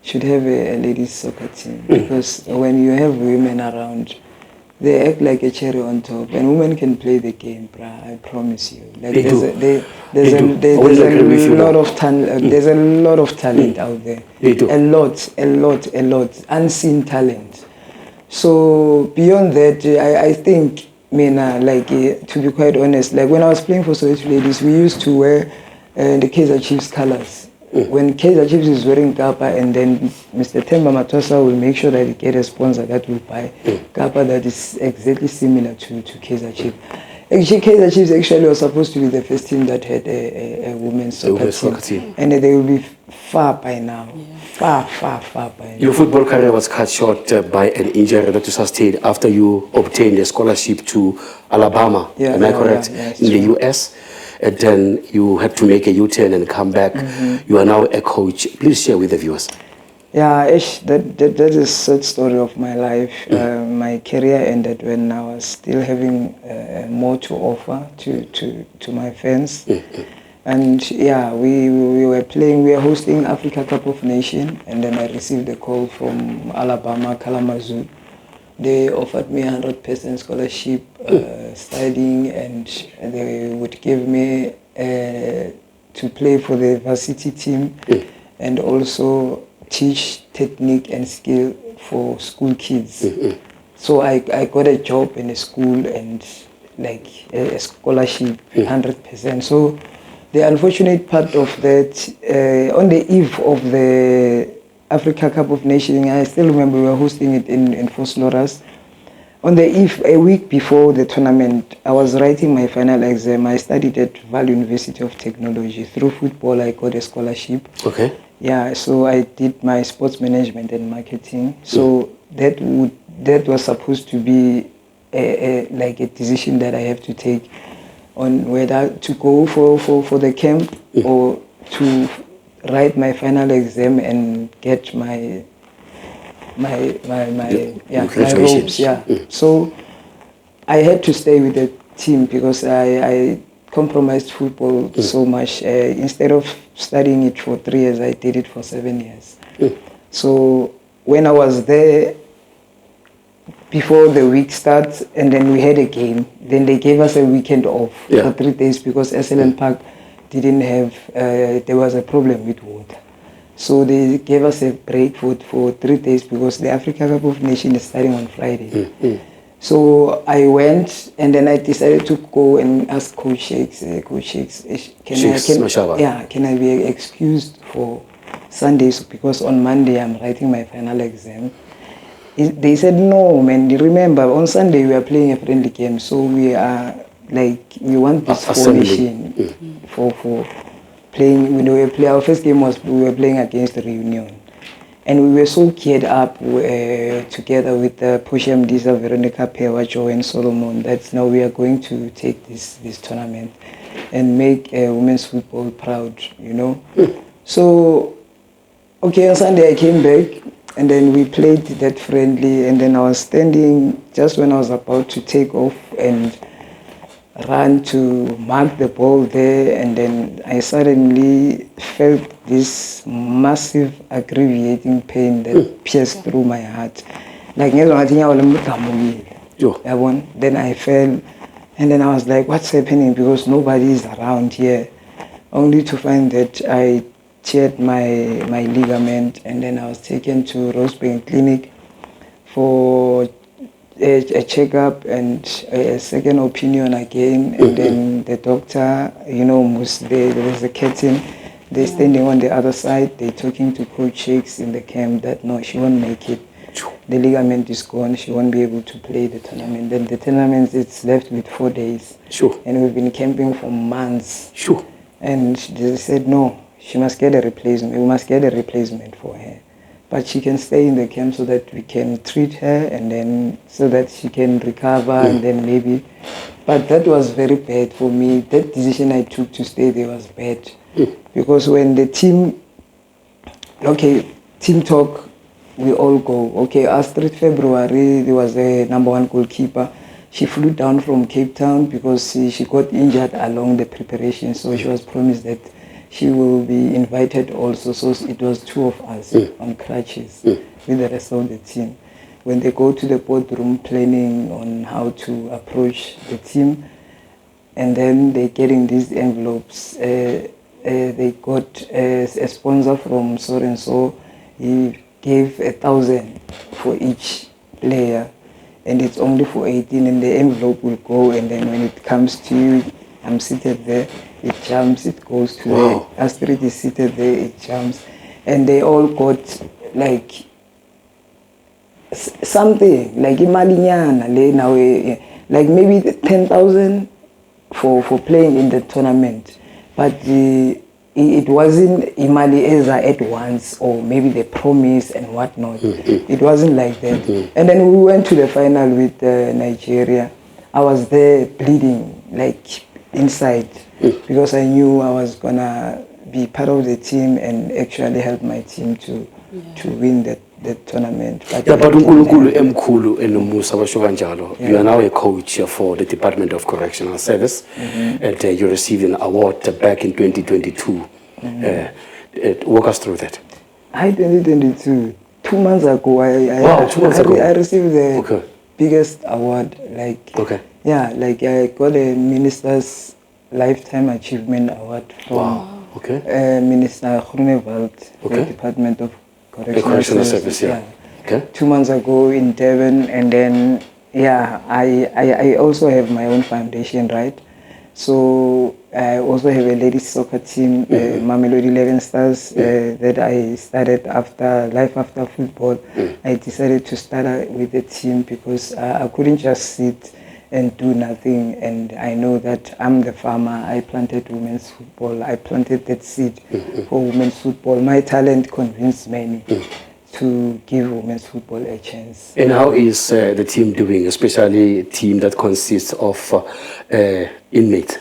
Speaker 3: should have a ladies soccer team, because when you have women around, they act like a cherry on top, and women can play the game, brah, I promise you. Like, there's a lot of talent. There's a lot of talent out there. A lot, unseen talent. So beyond that, I think, to be quite honest, like when I was playing for Soweto Ladies, we used to wear the Kaizer Chiefs colors. When Kaizer Chiefs is wearing Kappa, and then Mr. Themba Mathosa will make sure that he get a sponsor that will buy Kappa that is exactly similar to Kaizer Chiefs. Actually, Kaizer Chiefs actually was supposed to be the first team that had a women's soccer team. And they will be far by now. Far by now.
Speaker 1: Your football career was cut short by an injury that you sustained after you obtained a scholarship to Alabama, am I correct, in the US? And then you had to make a U-turn and come back. You are now a coach. Please share with the viewers.
Speaker 3: Yeah, that is a sad story of my life. My career ended when I was still having more to offer to my fans. And yeah, we were hosting Africa Cup of Nations, and then I received a call from Alabama, Kalamazoo. They offered me 100% scholarship, studying, and they would give me to play for the varsity team and also teach technique and skill for school kids. So I got a job in a school and like a scholarship, 100%. So the unfortunate part of that, on the eve of the Africa Cup of Nations, I still remember we were hosting it in Fort Loras. On the eve, a week before the tournament, I was writing my final exam. I studied at Vaal University of Technology. Through football, I got a scholarship.
Speaker 1: Okay.
Speaker 3: Yeah, so I did my sports management and marketing. So that was supposed to be like a decision that I have to take on whether to go for the camp or to write my final exam and get my hopes. So I had to stay with the team because I compromised football so much. Instead of studying it for 3 years, I did it for 7 years. So when I was there, before the week starts, and then we had a game, then they gave us a weekend off for 3 days because SLN Park didn't have, there was a problem with water. So they gave us a break for 3 days because the Africa Cup of Nations is starting on Friday. So I went, and then I decided to go and ask Coach Shakes, can I be excused for Sundays, because on Monday I'm writing my final exam. They said, no, man, remember, on Sunday we are playing a friendly game, so we are like, we want this formation for playing. Our first game was, we were playing against the Reunion. And we were so geared up together with Pushem Disa, Veronica Pewa, Joe and Solomon, that now we are going to take this tournament and make women's football proud, So, okay, on Sunday I came back, and then we played that friendly, and then I was standing just when I was about to take off and run to mark the ball there, and then I suddenly felt this massive aggravating pain that pierced through my heart. Like, then I fell, and then I was like, what's happening? Because nobody is around here. Only to find that I teared my ligament, and then I was taken to Rosebank Clinic for a checkup and a second opinion again, and then the doctor, there's a curtain, they're standing on the other side, they're talking to Coach Shakes in the camp that no, she won't make it. the ligament is gone. She won't be able to play the tournament. Then the tournament, it's left with 4 days.
Speaker 1: Sure.
Speaker 3: And we've been camping for months.
Speaker 1: Sure.
Speaker 3: And they said, no, she must get a replacement. We must get a replacement for her. But she can stay in the camp so that we can treat her and then so that she can recover and then maybe. But that was very bad for me. That decision I took to stay there was bad. Because when the team, team talk, we all go. Okay, Astrid February, there was a #1 goalkeeper. She flew down from Cape Town because she got injured along the preparation. So she was promised that she will be invited also. So it was 2 of us on crutches with the rest of the team. When they go to the boardroom planning on how to approach the team, and then they getting these envelopes, they got a sponsor from so and so. He gave 1,000 for each player, and it's only for 18, and the envelope will go, and then when it comes to you, I'm seated there, it jumps, it goes to the Astrid is seated there, it jumps, and they all got like something like imalinyana now, like maybe 10,000 for playing in the tournament, but it wasn't imali eza at once, or maybe the promise and whatnot. It wasn't like that. And then we went to the final with Nigeria. I was there bleeding like inside because I knew I was gonna be part of the team and actually help my team to win the tournament. But
Speaker 1: uNkulunkulu emkhulu enomusa basho kanjalo. You are now a coach for the Department of Correctional Service, and you received an award back in 2022. Walk us through that.
Speaker 3: 2022, 2 months ago, I received the biggest award. Like I got a Minister's Lifetime Achievement Award from Minister Groenewald, the Department of Correctional Service. 2 months ago in Durban, and then I also have my own foundation, right? So I also have a ladies soccer team, Mamelodi 11 Stars, that I started after football. I decided to start with the team because I couldn't just sit and do nothing. And I know that I'm the farmer. I planted women's football. I planted that seed for women's football. My talent convinced many to give women's football a chance.
Speaker 1: And how is the team doing, especially a team that consists of inmates?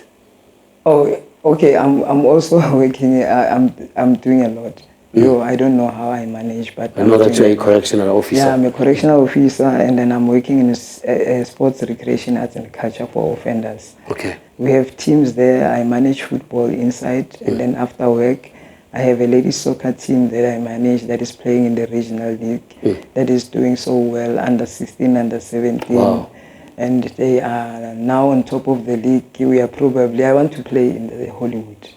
Speaker 3: Oh, okay. I'm also working. I'm doing a lot. I don't know how I manage, but
Speaker 1: I know that you're a correctional officer.
Speaker 3: Yeah, I'm a correctional officer, and then I'm working in sports, recreation, arts, and culture for offenders.
Speaker 1: Okay.
Speaker 3: We have teams there. I manage football inside, and then after work, I have a ladies soccer team that I manage that is playing in the regional league, that is doing so well, under 16, under 17. Wow. And they are now on top of the league. We are probably, I want to play in the Hollywood.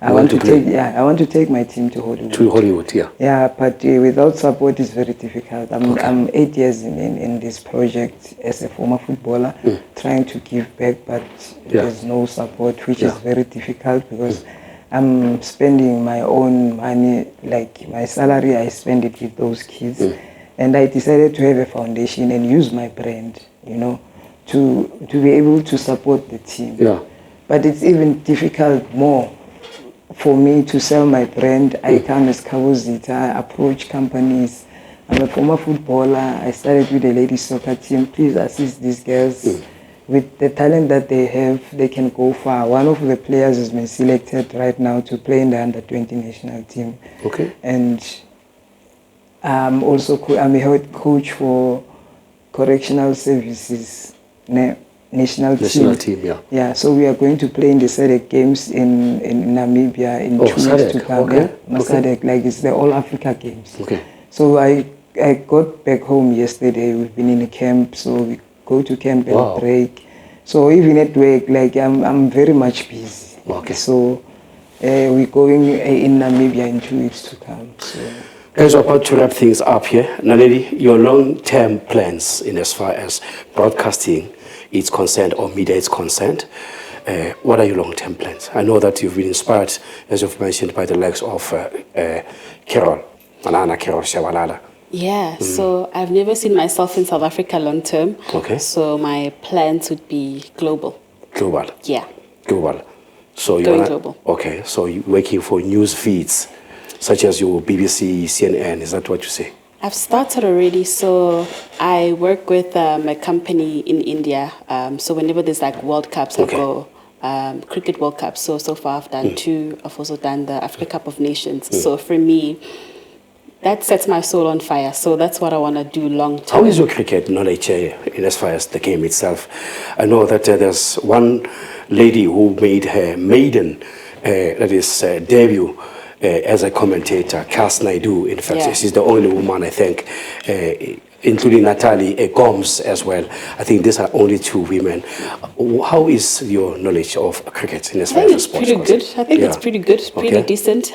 Speaker 3: I want to take my team to Hollywood.
Speaker 1: To Hollywood, yeah.
Speaker 3: Yeah, but without support it's very difficult. I'm 8 years in this project as a former footballer, trying to give back, but there's no support, which is very difficult because I'm spending my own money, like my salary, I spend it with those kids. And I decided to have a foundation and use my brand, to be able to support the team. Yeah. But it's even difficult more for me to sell my brand. I come as Khabo Zitha, I approach companies. I'm a former footballer. I started with the ladies soccer team. Please assist these girls. With the talent that they have, they can go far. One of the players has been selected right now to play in the under-20 national team. Okay. And I'm a head coach for correctional services national team, yeah. Yeah, so we are going to play in the SADC games in Namibia in 2 weeks to come. Okay. SADC, like it's the All Africa Games. Okay. So I got back home yesterday. We've been in a camp, so we go to camp and break. So even at work, like I'm very much busy. Okay. So we're going in Namibia in 2 weeks to come. So.
Speaker 1: As we're about to wrap things up here, Naledi, your long-term plans in as far as broadcasting is concerned or media is concerned, what are your long-term plans? I know that you've been inspired, as you've mentioned, by the likes of Carol, Anana Carol Shabalala,
Speaker 2: Yeah, so I've never seen myself in South Africa long term.
Speaker 1: Okay.
Speaker 2: So my plans would be global.
Speaker 1: Global.
Speaker 2: Yeah.
Speaker 1: Global. So you
Speaker 2: Going global.
Speaker 1: Okay, so you're working for news feeds such as your BBC, CNN, is that what you say?
Speaker 2: I've started already, so I work with a company in India. So whenever there's like World Cups, I go cricket World Cups. So far I've done 2. I've also done the Africa Cup of Nations. So for me, that sets my soul on fire. So that's what I want to do long term.
Speaker 1: How is your cricket knowledge in as far as the game itself? I know that there's one lady who made her maiden, debut as a commentator, Cass Naidu. In fact, she's the only woman, I think, including Natalie Gomes as well. I think these are only 2 women. How is your knowledge of cricket in as far as sports?
Speaker 2: Pretty good. I think it's pretty good, pretty decent.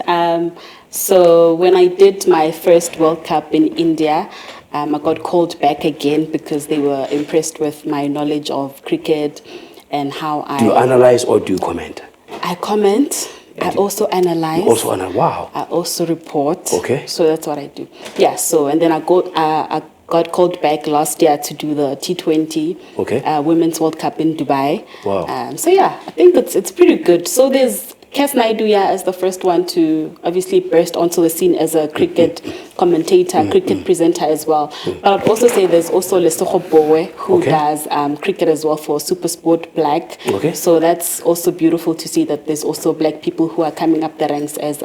Speaker 2: So when I did my first World Cup in India, I got called back again because they were impressed with my knowledge of cricket and how I...
Speaker 1: Do you analyze or do you comment?
Speaker 2: I comment. I also analyze.
Speaker 1: You also analyze. Wow.
Speaker 2: I also report.
Speaker 1: Okay.
Speaker 2: So that's what I do. Yeah. So and then I got called back last year to do the T20 Women's World Cup in Dubai.
Speaker 1: Wow.
Speaker 2: So yeah, I think it's pretty good. So there's Cass Naidu as the first one to obviously burst onto the scene as a cricket commentator, cricket presenter as well. But I'd also say there's also Lesotho Bowe who does cricket as well for SuperSport Black. So that's also beautiful to see that there's also black people who are coming up the ranks as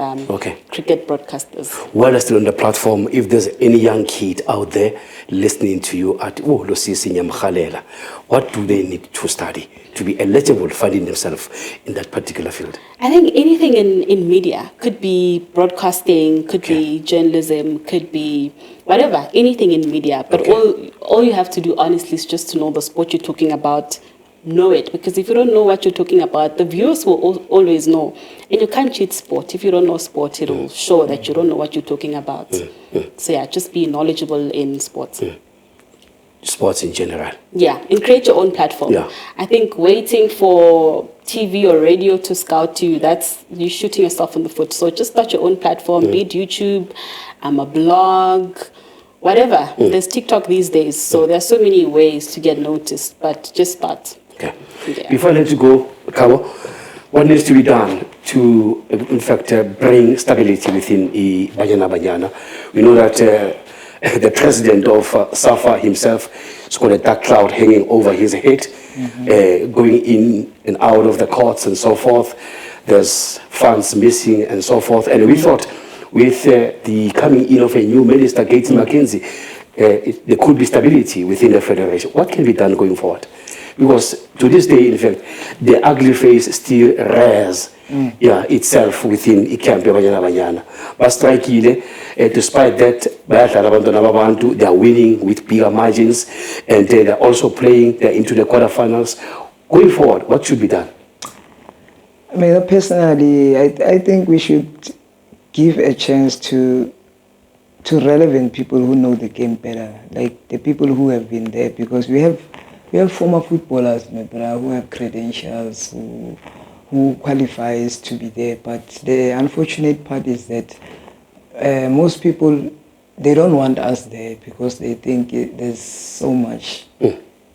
Speaker 2: cricket broadcasters.
Speaker 1: While still on the platform, if there's any young kid out there listening to you at Losisi Nyamkhalela, what do they need to study to be eligible finding themselves in that particular field?
Speaker 2: I think anything in media, could be broadcasting, could be journalism, could be whatever, anything in media. But all you have to do, honestly, is just to know the sport you're talking about, know it. Because if you don't know what you're talking about, the viewers will always know. And you can't cheat sport. If you don't know sport, it'll show that you don't know what you're talking about. So yeah, just be knowledgeable in sports.
Speaker 1: Sports in general.
Speaker 2: Yeah, and create your own platform.
Speaker 1: Yeah.
Speaker 2: I think waiting for TV or radio to scout you, you're shooting yourself in the foot. So just start your own platform, be it YouTube, a blog, whatever. There's TikTok these days, so there are so many ways to get noticed, but just start.
Speaker 1: Okay. Yeah. Before I let you go, Khabo, what needs to be done to, in fact, bring stability within Banyana? We know that the president of SAFA himself has got a dark cloud hanging over his head, going in and out of the courts and so forth. There's funds missing and so forth. And we thought with the coming in of a new minister, Gates McKenzie, there could be stability within the federation. What can be done going forward? Because to this day, in fact, the ugly face still rears itself within Ikampe Banyana. But strikingly, despite that, they are winning with bigger margins, and they're also playing into the quarterfinals. Going forward, what should be done?
Speaker 3: I mean, personally, I think we should give a chance to relevant people who know the game better, like the people who have been there, because we have former footballers, who have credentials, who qualifies to be there. But the unfortunate part is that most people, they don't want us there because they think there's so much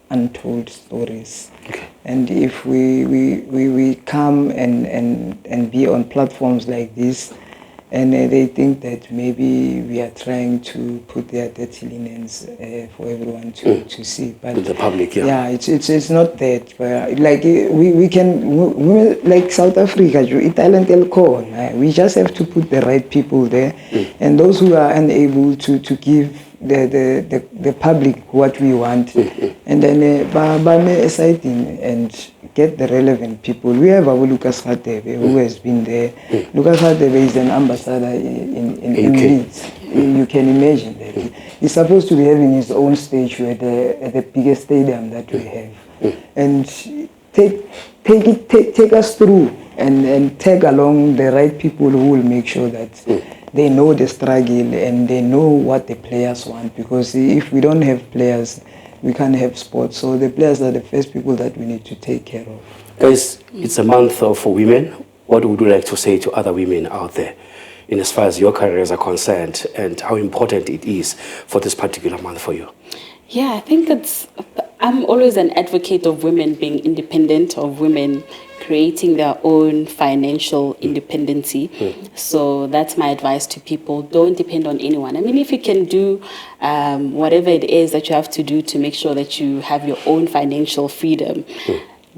Speaker 3: untold stories. And if we come and be on platforms like this, and they think that maybe we are trying to put their dirty linens for everyone to see. But
Speaker 1: the public,
Speaker 3: it's not that. But like we can, like South Africa, we just have to put the right people there, and those who are unable to give the public what we want, and then aside and get the relevant people. We have Abu Lucas Khatebe, who has been there. Lucas Khatebe is an ambassador in Leeds. You can imagine that. He's supposed to be having his own statue at the biggest stadium that we have. And take us through and tag along the right people who will make sure that they know the struggle and they know what the players want. Because if we don't have players, we can't have sports. So the players are the first people that we need to take care of.
Speaker 1: Guys, it's a month for women. What would you like to say to other women out there in as far as your careers are concerned, and how important it is for this particular month for you?
Speaker 2: Yeah, I think I'm always an advocate of women being independent, of women creating their own financial independency. So that's my advice to people. Don't depend on anyone. I mean, if you can do whatever it is that you have to do to make sure that you have your own financial freedom,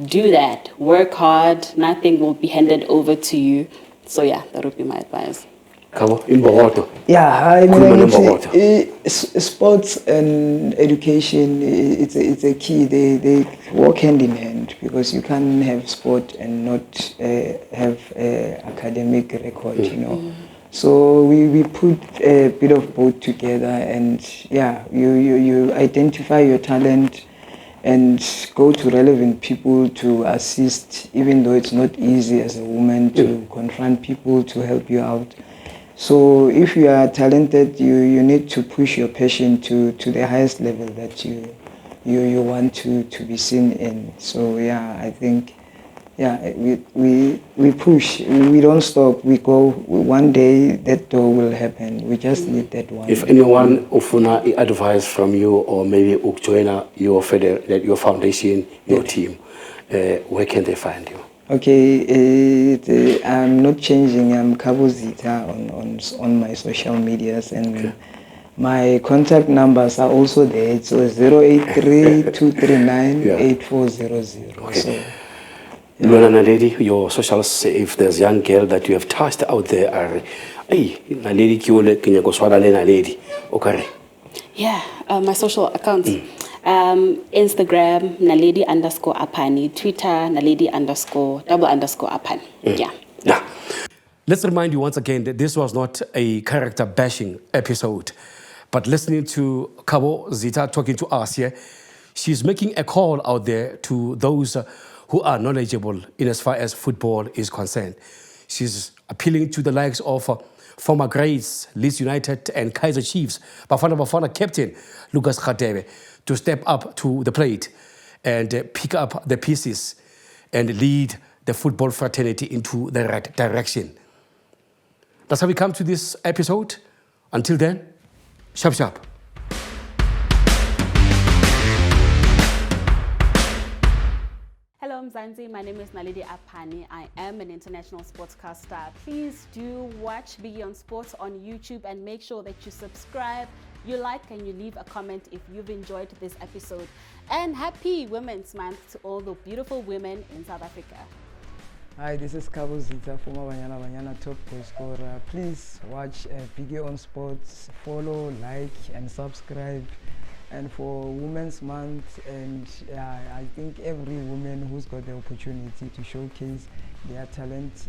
Speaker 2: do that. Work hard. Nothing will be handed over to you. So yeah, that would be my advice.
Speaker 1: Khabo, in Bogoto.
Speaker 3: Yeah, I mean, sports and education, it's a key. They work hand in hand, because you can't have sport and not have academic record, you know. So we put a bit of both together, and yeah, you identify your talent and go to relevant people to assist, even though it's not easy as a woman to confront people to help you out. So if you are talented, you need to push your passion to the highest level that you want to be seen in. So yeah, I think, yeah, we push, we don't stop, we go. One day that door will happen. We just need that one.
Speaker 1: If anyone ufuna advice from you, or maybe join your foundation, your team, where can they find you?
Speaker 3: Okay, I'm not changing. I'm Khabo Zitha on my social medias, and my contact numbers are also there. So 083-239-8400.
Speaker 1: Okay.
Speaker 3: So,
Speaker 1: Naledi, your socials, if there's a young girl that you have touched out there, hey, Naledi kiole kinyakoswala le Naledi, okay?
Speaker 2: Yeah, my social accounts. Instagram, Naledi_Aphane, Twitter, Naledi__Aphane. Yeah.
Speaker 1: Let's remind you once again that this was not a character bashing episode, but listening to Khabo Zitha talking to us here, she's making a call out there to those who are knowledgeable in as far as football is concerned. She's appealing to the likes of former greats, Leeds United and Kaizer Chiefs, Bafana captain Lucas Radebe, to step up to the plate and pick up the pieces and lead the football fraternity into the right direction. That's how we come to this episode. Until then, sharp sharp.
Speaker 2: Hello, Mzansi. My name is Naledi Aphane. I am an international sportscaster. Please do watch Biggie on Sports on YouTube, and make sure that you subscribe, you like, and you leave a comment if you've enjoyed this episode. And happy Women's Month to all the beautiful women in South Africa.
Speaker 3: Hi, this is Khabo Zitha, former Banyana top goal scorer. Please watch Biggie on Sports, follow, like, and subscribe. And for Women's Month, and I think every woman who's got the opportunity to showcase their talent,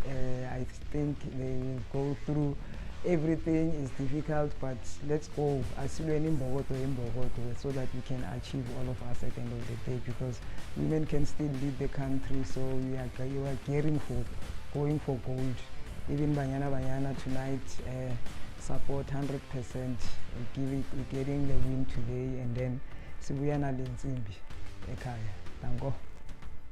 Speaker 3: I think they will go through. Everything is difficult, but let's go so that we can achieve all of us at the end of the day, because women can still lead the country. So we are gearing for going for gold. Even Banyana tonight, support 100%, getting the win today, and then Sibuyana Lensimbi Ekaya. Thank you.